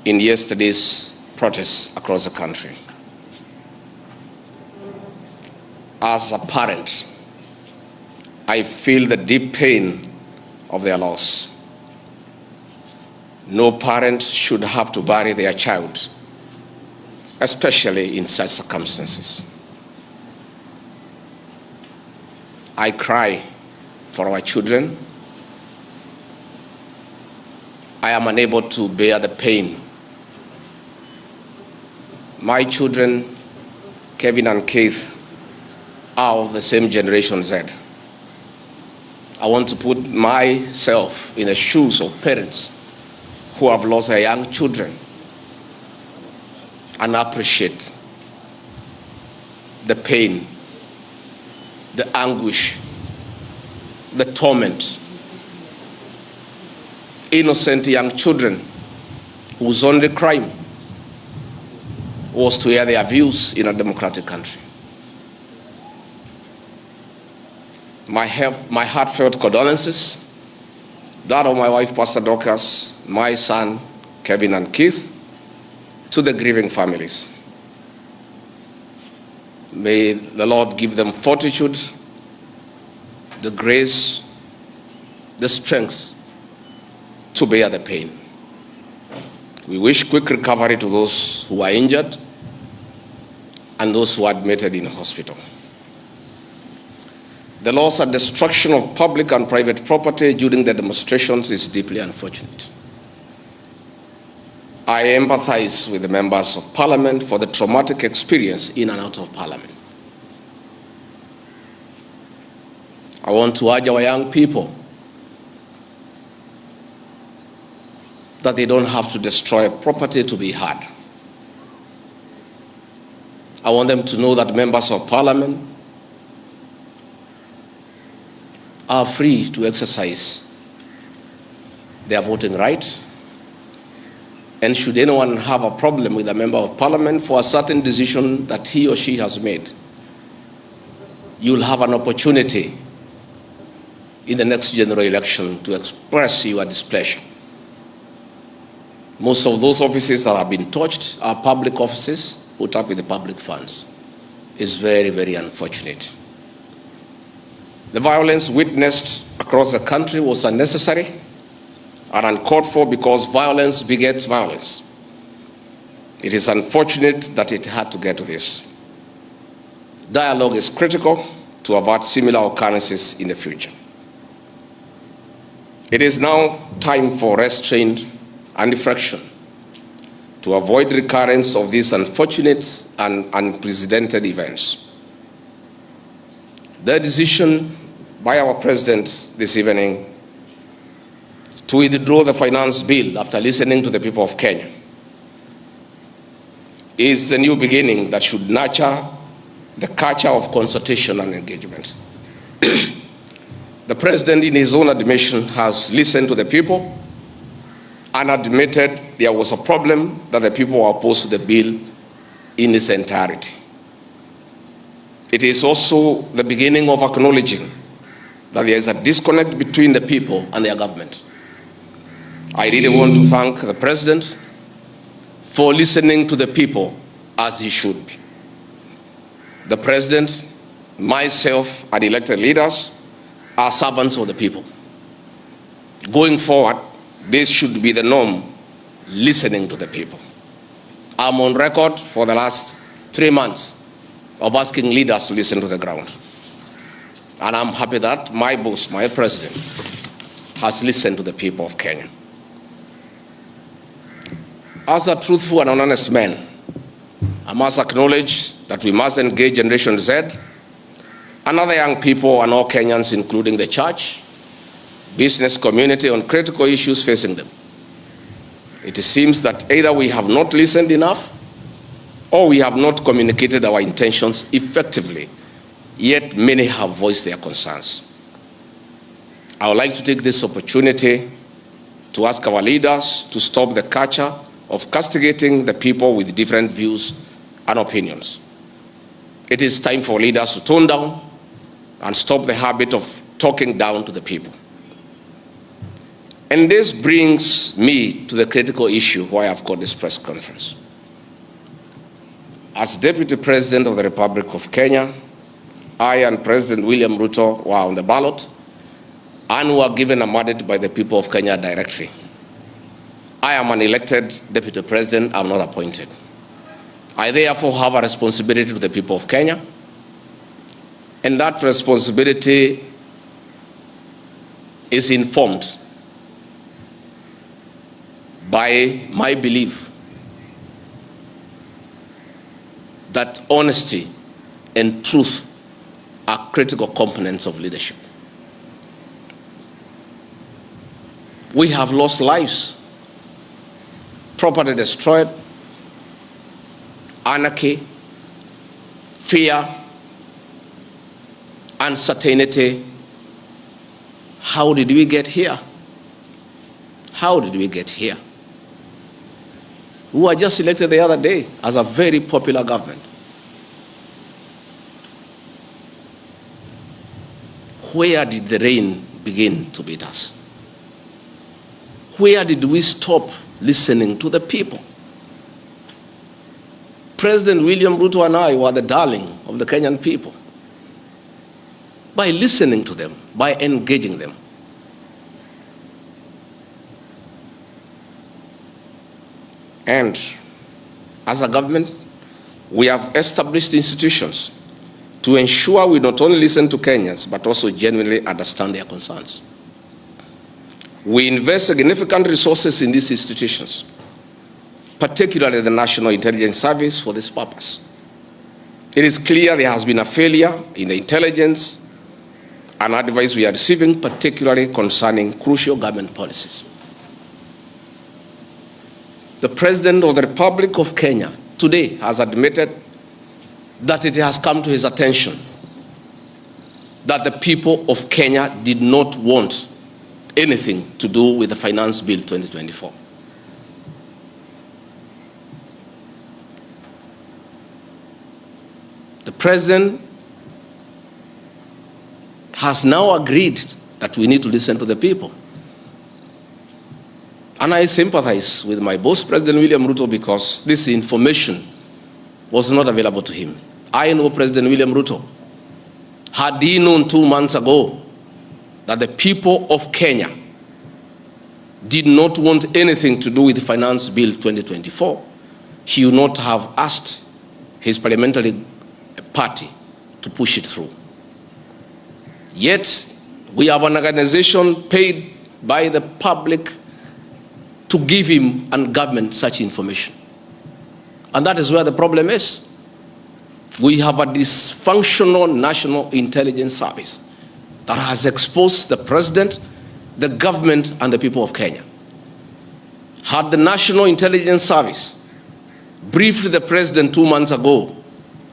in yesterday's protests across the country. As a parent, I feel the deep pain of their loss. No parent should have to bury their child, especially in such circumstances. I cry for our children. I am unable to bear the pain. My children, Kevin and Keith, are of the same generation Z. I want to put myself in the shoes of parents who have lost their young children and appreciate the pain, the anguish, the torment. Innocent young children whose only crime was to air their views in a democratic country. My heartfelt condolences, that of my wife, Pastor Dorcas, my son, Kevin and Keith, to the grieving families. May the Lord give them fortitude, the grace, the strength to bear the pain. We wish quick recovery to those who are injured and those who are admitted in hospital. The loss and destruction of public and private property during the demonstrations is deeply unfortunate. I empathize with the members of Parliament for the traumatic experience in and out of Parliament. I want to urge our young people that they don't have to destroy property to be heard. I want them to know that members of Parliament are free to exercise their voting right. And should anyone have a problem with a member of Parliament for a certain decision that he or she has made, you'll have an opportunity in the next general election to express your displeasure. Most of those offices that have been touched are public offices put up with the public funds. It's very, very unfortunate. The violence witnessed across the country was unnecessary and uncalled for because violence begets violence. It is unfortunate that it had to get to this. Dialogue is critical to avert similar occurrences in the future. It is now time for restraint and reflection to avoid recurrence of these unfortunate and unprecedented events. The decision by our President this evening to withdraw the finance bill after listening to the people of Kenya is a new beginning that should nurture the culture of consultation and engagement. The President, in his own admission, has listened to the people and admitted there was a problem, that the people were opposed to the bill in its entirety. It is also the beginning of acknowledging that there is a disconnect between the people and their government. I really want to thank the President for listening to the people as he should be. The President, myself, and elected leaders are servants of the people. Going forward, this should be the norm, listening to the people. I'm on record for the last 3 months of asking leaders to listen to the ground. And I'm happy that my boss, my President, has listened to the people of Kenya. As a truthful and honest man, I must acknowledge that we must engage Generation Z and other young people and all Kenyans, including the church, business community, on critical issues facing them. It seems that either we have not listened enough or we have not communicated our intentions effectively, yet many have voiced their concerns. I would like to take this opportunity to ask our leaders to stop the culture of castigating the people with different views and opinions. It is time for leaders to tone down and stop the habit of talking down to the people. And this brings me to the critical issue why I've called this press conference. As Deputy President of the Republic of Kenya, I and President William Ruto were on the ballot and were given a mandate by the people of Kenya directly. I am an elected Deputy President, I'm not appointed. I therefore have a responsibility to the people of Kenya, and that responsibility is informed by my belief that honesty and truth are critical components of leadership. We have lost lives, property destroyed, anarchy, fear, uncertainty. How did we get here? How did we get here? We were just elected the other day as a very popular government. Where did the rain begin to beat us? Where did we stop listening to the people? President William Ruto and I were the darling of the Kenyan people. By listening to them, by engaging them. And as a government, we have established institutions to ensure we not only listen to Kenyans, but also genuinely understand their concerns. We invest significant resources in these institutions, particularly the National Intelligence Service, for this purpose. It is clear there has been a failure in the intelligence and advice we are receiving, particularly concerning crucial government policies. The President of the Republic of Kenya today has admitted that it has come to his attention that the people of Kenya did not want anything to do with the Finance Bill 2024. The President has now agreed that we need to listen to the people. And I sympathize with my boss, President William Ruto, because this information was not available to him. I know President William Ruto. Had he known 2 months ago that the people of Kenya did not want anything to do with the Finance Bill 2024, he would not have asked his parliamentary party to push it through. Yet, we have an organization paid by the public to give him and government such information. And that is where the problem is. We have a dysfunctional National Intelligence Service that has exposed the president, the government, and the people of Kenya. Had the National Intelligence Service briefed the president 2 months ago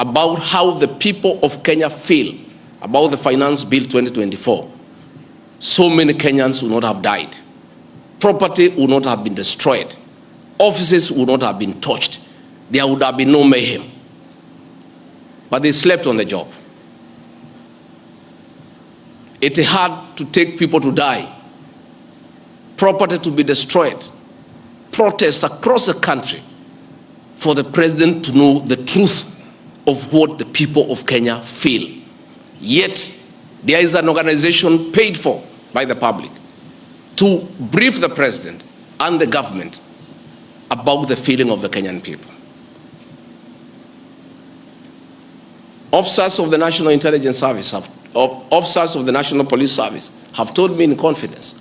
about how the people of Kenya feel about the Finance Bill 2024, so many Kenyans would not have died. Property would not have been destroyed. Offices would not have been touched. There would have been no mayhem. But they slept on the job. It had to take people to die, property to be destroyed, protests across the country for the president to know the truth of what the people of Kenya feel. Yet, there is an organization paid for by the public to brief the president and the government about the feeling of the Kenyan people. Officers of the National Intelligence Service, officers of the National Police Service have told me in confidence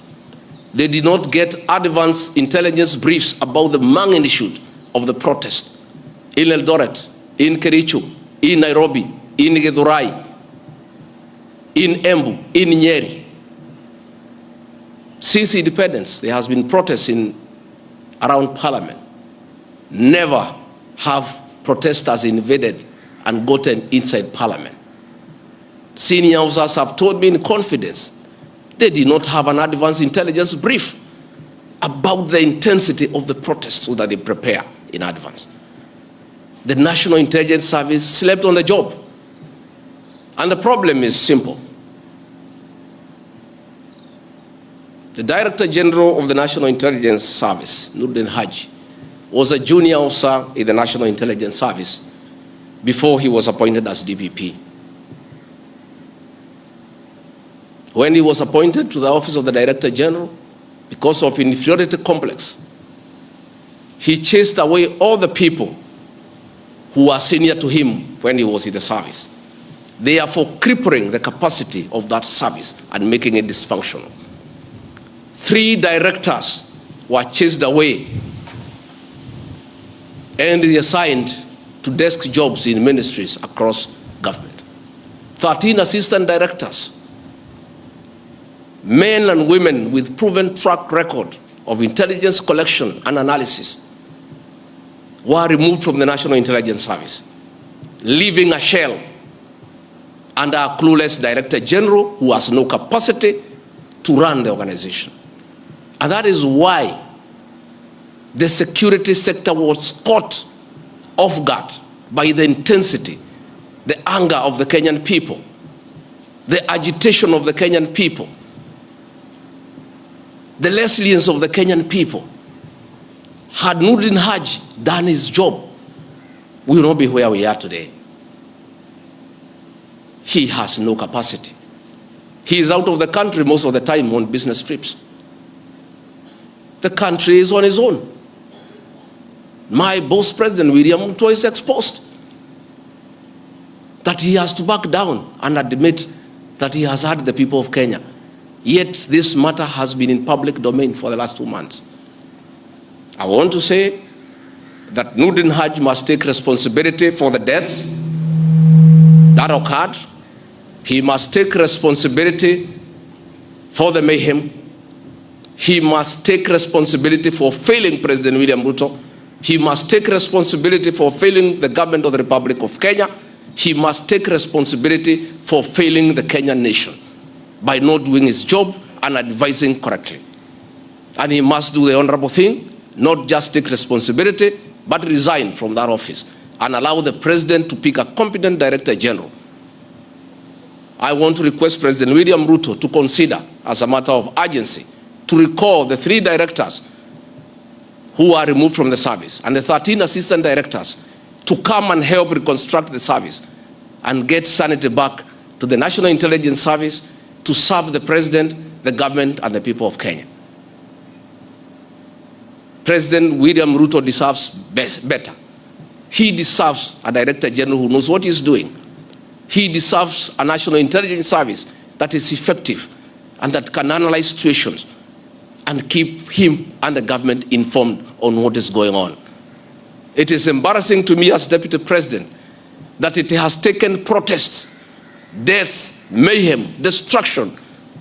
they did not get advance intelligence briefs about the magnitude of the protest in Eldoret, in Kericho, in Nairobi, in Githurai, in Embu, in Nyeri. Since independence, there has been protests around Parliament. Never have protesters invaded and gotten inside Parliament. Senior officers have told me in confidence they did not have an advance intelligence brief about the intensity of the protests so that they prepare in advance. The National Intelligence Service slept on the job. And the problem is simple. The Director General of the National Intelligence Service, Nuruddin Haji, was a junior officer in the National Intelligence Service before he was appointed as DPP. When he was appointed to the office of the Director General, because of inferiority complex, he chased away all the people who were senior to him when he was in the service, therefore crippling the capacity of that service and making it dysfunctional. 3 directors were chased away and reassigned to desk jobs in ministries across government. 13 assistant directors, men and women with proven track record of intelligence collection and analysis, were removed from the National Intelligence Service, leaving a shell under a clueless Director General who has no capacity to run the organization. And that is why the security sector was caught off guard by the intensity, the anger of the Kenyan people, the agitation of the Kenyan people, the resilience of the Kenyan people. Had Nuruddin Haji done his job, we will not be where we are today. He has no capacity. He is out of the country most of the time on business trips. The country is on his own. My boss, President William Ruto, is exposed. That he has to back down and admit that he has hurt the people of Kenya. Yet this matter has been in public domain for the last 2 months. I want to say that Nuruddin Haji must take responsibility for the deaths that occurred. He must take responsibility for the mayhem. He must take responsibility for failing President William Ruto. He must take responsibility for failing the government of the Republic of Kenya. He must take responsibility for failing the Kenyan nation by not doing his job and advising correctly. And he must do the honorable thing, not just take responsibility, but resign from that office and allow the president to pick a competent Director General. I want to request President William Ruto to consider, as a matter of urgency, to recall the 3 directors who are removed from the service and the 13 assistant directors to come and help reconstruct the service and get sanity back to the National Intelligence Service to serve the president, the government, and the people of Kenya. President William Ruto deserves better. He deserves a Director General who knows what he's doing. He deserves a National Intelligence Service that is effective and that can analyze situations and keep him and the government informed on what is going on. It is embarrassing to me as Deputy President that it has taken protests, deaths, mayhem, destruction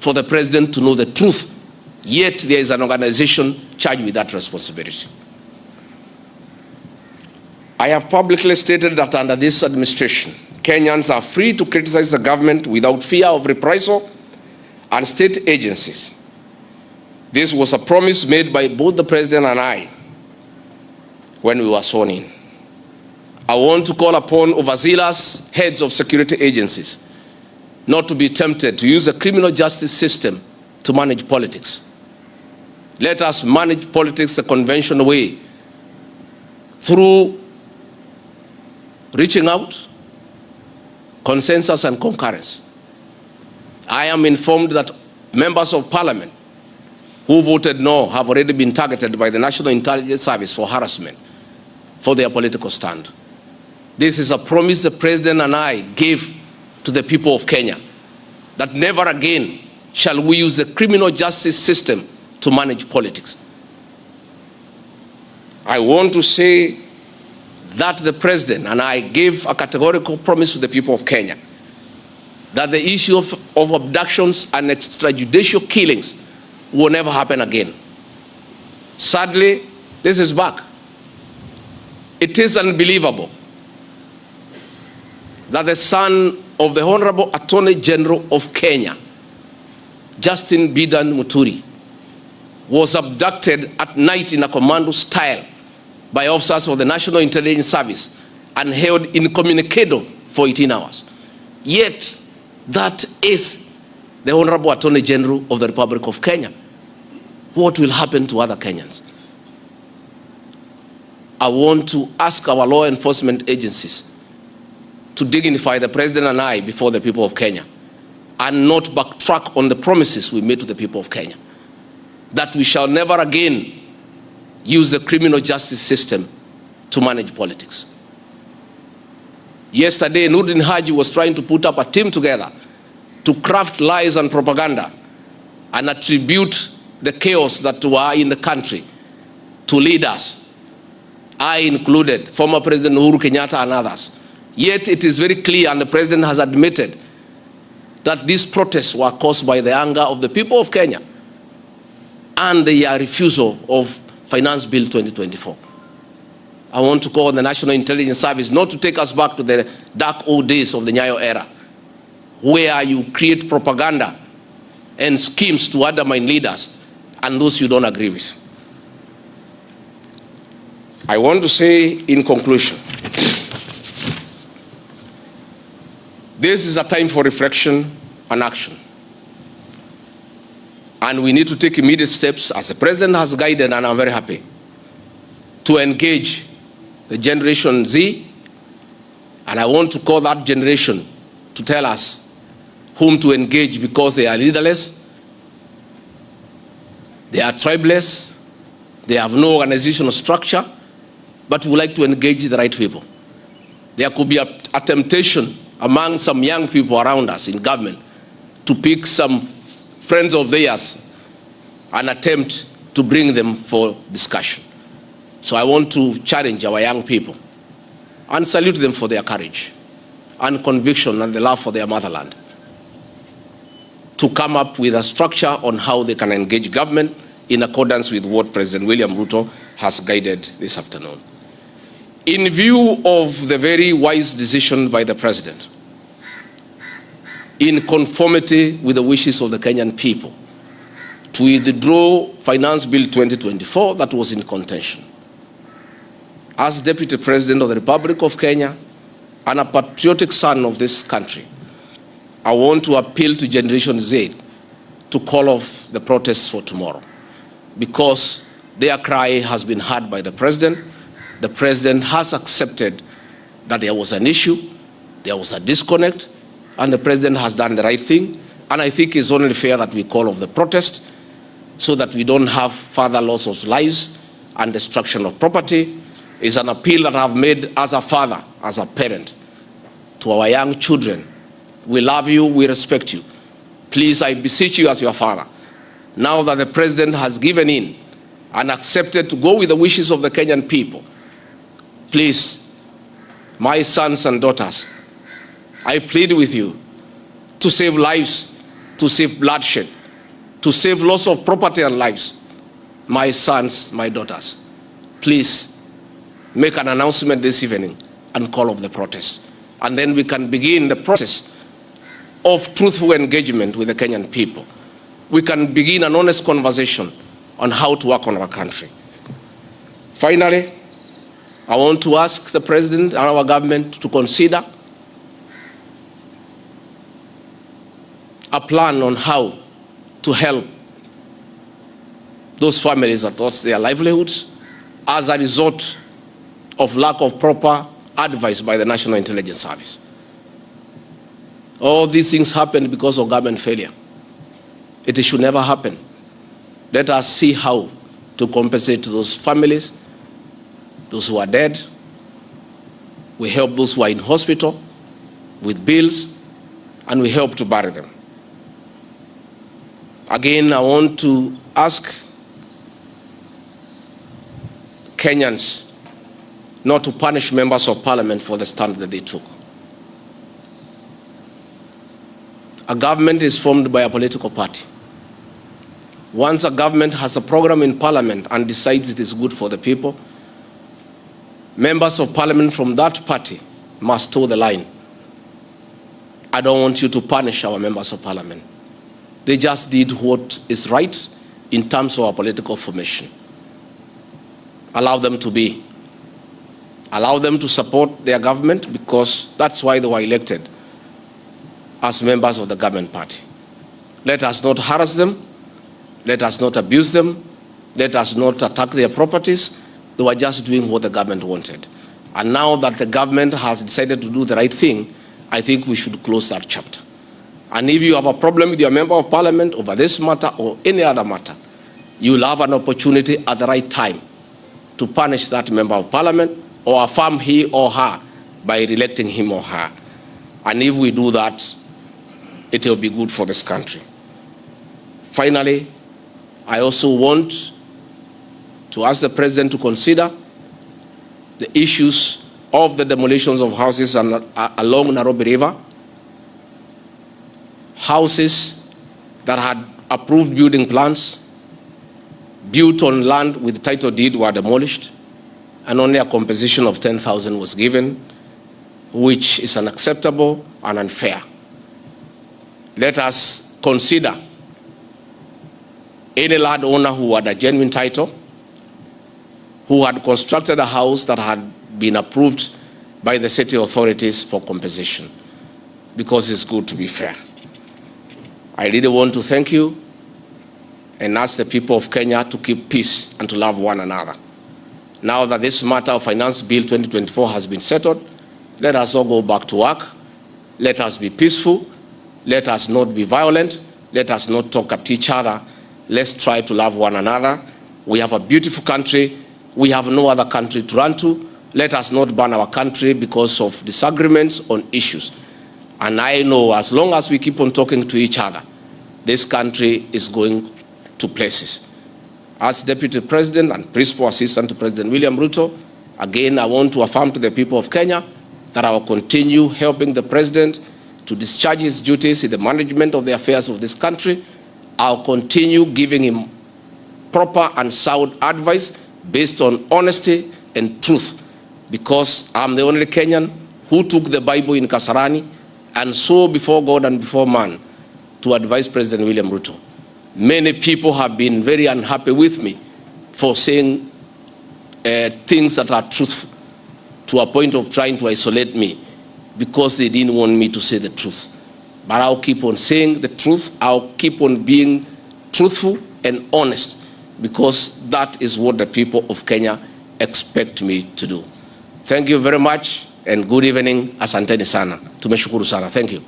for the president to know the truth, yet there is an organization charged with that responsibility. I have publicly stated that under this administration, Kenyans are free to criticize the government without fear of reprisal and state agencies. This was a promise made by both the president and I when we were sworn in. I want to call upon overzealous heads of security agencies not to be tempted to use the criminal justice system to manage politics. Let us manage politics the conventional way, through reaching out, consensus and concurrence. I am informed that members of parliament who voted no have already been targeted by the National Intelligence Service for harassment for their political stand. This is a promise the president and I gave to the people of Kenya, that never again shall we use the criminal justice system to manage politics. I want to say that the president and I gave a categorical promise to the people of Kenya that the issue of abductions and extrajudicial killings will never happen again. Sadly, this is back. It is unbelievable that the son of the Honorable Attorney General of Kenya, Justin Bidan Muturi, was abducted at night in a commando style by officers of the National Intelligence Service and held incommunicado for 18 hours. Yet, that is the Honorable Attorney General of the Republic of Kenya. what will happen to other Kenyans? I want to ask our law enforcement agencies to dignify the president and I before the people of Kenya, and not backtrack on the promises we made to the people of Kenya, that we shall never again use the criminal justice system to manage politics. Yesterday, Nurdin Haji was trying to put up a team together to craft lies and propaganda and attribute the chaos that were in the country to leaders, I included, former President Uhuru Kenyatta and others. Yet it is very clear, and the president has admitted, that these protests were caused by the anger of the people of Kenya and the refusal of Finance Bill 2024. I want to call on the National Intelligence Service not to take us back to the dark old days of the Nyayo era, where you create propaganda and schemes to undermine leaders and those you don't agree with. I want to say in conclusion, this is a time for reflection and action. And we need to take immediate steps, as the president has guided, and I'm very happy, to engage the Generation Z. And I want to call that generation to tell us whom to engage, because they are leaderless, they are tribeless, they have no organizational structure, but we would like to engage the right people. There could be a temptation among some young people around us in government to pick some friends of theirs and attempt to bring them for discussion. So I want to challenge our young people and salute them for their courage and conviction and the love for their motherland, to come up with a structure on how they can engage government in accordance with what President William Ruto has guided this afternoon. In view of the very wise decision by the president, in conformity with the wishes of the Kenyan people, to withdraw Finance Bill 2024 that was in contention, as Deputy President of the Republic of Kenya and a patriotic son of this country, I want to appeal to Generation Z to call off the protests for tomorrow, because their cry has been heard by the president. The president has accepted that there was an issue, there was a disconnect, and the president has done the right thing. And I think it's only fair that we call off the protest so that we don't have further loss of lives and destruction of property. It's an appeal that I've made as a father, as a parent, to our young children. We love you, we respect you. Please, I beseech you as your father, now that the president has given in and accepted to go with the wishes of the Kenyan people, please, my sons and daughters, I plead with you to save lives, to save bloodshed, to save loss of property and lives. My sons, my daughters, please make an announcement this evening and call off the protest. And then we can begin the process of truthful engagement with the Kenyan people. We can begin an honest conversation on how to work on our country. Finally, I want to ask the president and our government to consider a plan on how to help those families that lost their livelihoods as a result of lack of proper advice by the National Intelligence Service. All these things happened because of government failure. It should never happen. Let us see how to compensate to those families, those who are dead. We help those who are in hospital with bills, and we help to bury them. Again, I want to ask Kenyans not to punish members of parliament for the stand that they took. A government is formed by a political party. Once a government has a program in parliament and decides it is good for the people, members of parliament from that party must toe the line. I don't want you to punish our members of parliament. They just did what is right in terms of our political formation. Allow them to be. Allow them to support their government, because that's why they were elected as members of the government party. Let us not harass them. Let us not abuse them. Let us not attack their properties. They were just doing what the government wanted. And now that the government has decided to do the right thing, I think we should close that chapter. And if you have a problem with your member of parliament over this matter or any other matter, you will have an opportunity at the right time to punish that member of parliament or affirm he or her by re-electing him or her. And if we do that, it will be good for this country. Finally, I also want to ask the president to consider the issues of the demolitions of houses along Nairobi River. Houses that had approved building plans, built on land with title deed, were demolished, and only a compensation of 10,000 was given, which is unacceptable and unfair. Let us consider any landowner who had a genuine title, who had constructed a house that had been approved by the city authorities for compensation, because it's good to be fair. I really want to thank you and ask the people of Kenya to keep peace and to love one another. Now that this matter of Finance Bill 2024 has been settled, let us all go back to work. Let us be peaceful. Let us not be violent. Let us not talk at each other. Let's try to love one another. We have a beautiful country. We have no other country to run to. Let us not burn our country because of disagreements on issues. And I know as long as we keep on talking to each other, this country is going to places. As Deputy President and Principal Assistant to President William Ruto, again, I want to affirm to the people of Kenya that I will continue helping the President to discharge his duties in the management of the affairs of this country. I'll continue giving him proper and sound advice based on honesty and truth, because I'm the only Kenyan who took the Bible in Kasarani and swore before God and before man to advise President William Ruto. Many people have been very unhappy with me for saying things that are truthful, to a point of trying to isolate me because they didn't want me to say the truth. But I'll keep on saying the truth. I'll keep on being truthful and honest, because that is what the people of Kenya expect me to do. Thank you very much and good evening. Asanteni sana. Tumeshukuru sana. Thank you.